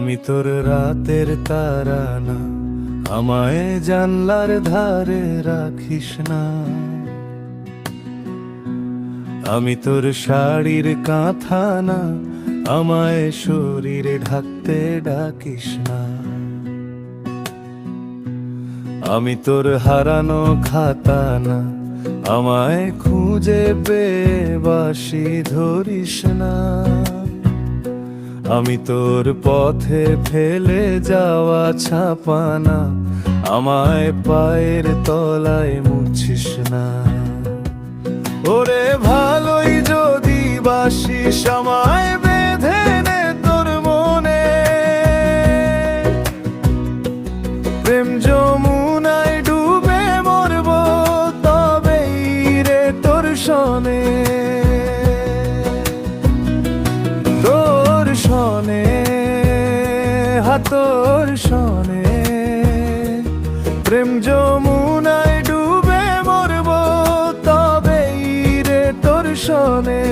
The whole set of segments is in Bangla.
আমি তোর রাতের তারা না, আমায় জানলার ধারে রাখিস না। আমি তোর শাড়ির কাঁথা না, আমায় শরীরে ঢাকতে ডাকিস না। আমি তোর হারানো খাতা না, আমায় খুঁজে পেয়ে বাঁশি ধরিস না। আমি তোর পথে ফেলে যাওয়া ছাপানা, আমায় পায়ের তলায় মুছিস না। ওরে ভালোই যদি বাসিস আমায় বেঁধে নে তোর মনে, প্রেম যমুনায় ডুবে মরব তবেই রে তোর সনে। তোর সনে হাতর সনে, প্রেম যমুনায় ডুবে মরব তবেই রে তোর সনে।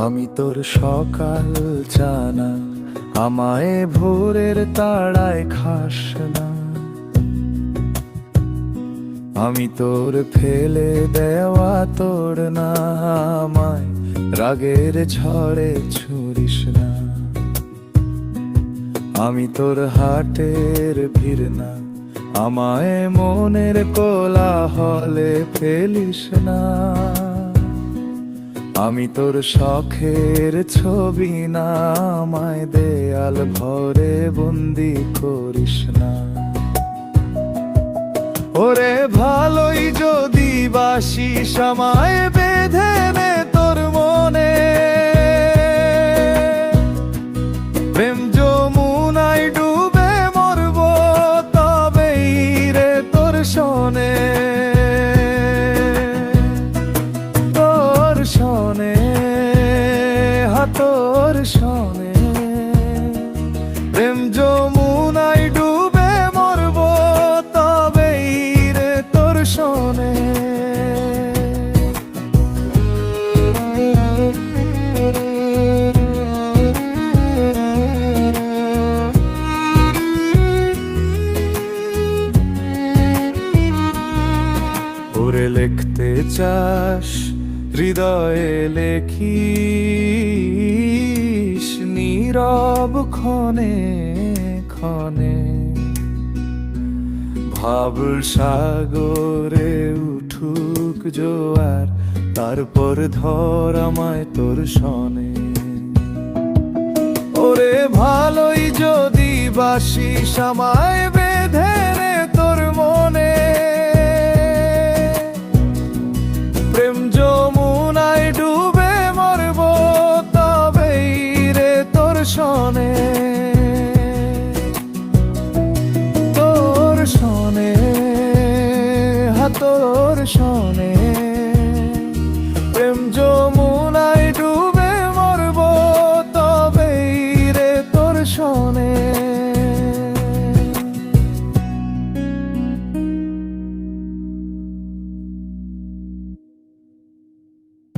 আমি তোর সকাল জানা, আমায় ভোরের তাড়ায় খাস না। আমি তোর ফেলে দেওয়া তোর না, আমায় রাগের ঝড়ে ছুড়িস না। আমি তোর হাটের ভিড় না, আমায় মনের কোলাহলে ফেলিস না। আমি তোর শখের ছবি না, আমায় দেয়াল ভরে বন্দি করিস না। ওরে ভালোই যদি বাসিস আমায় বেঁধে নে তোর মনে, প্রেম যমুনায় ডুবে মরব তবেই রে তোর সনে। তোর সনে হাতর সনে, প্রেম যমুনায় ডুবে মরব তবেই রে তোর সনে। ওরে লিখতে চাস হৃদয়ে লেখিস, নীরব ক্ষণে ক্ষণে ভাবল সাগরে উঠুক জোয়ার, তারপর ধর আমায় তোর সনে। ওরে ভালোই যদি বাসিস আমায় বেঁধে নে তোর মনে, প্রেম যমুনায় ডুবে মরব তবেই রে তোর সনে। তোর সনে হাতর সনে, প্রেম যমুনায় ডুবে মরব তবেই রে তোর সনে।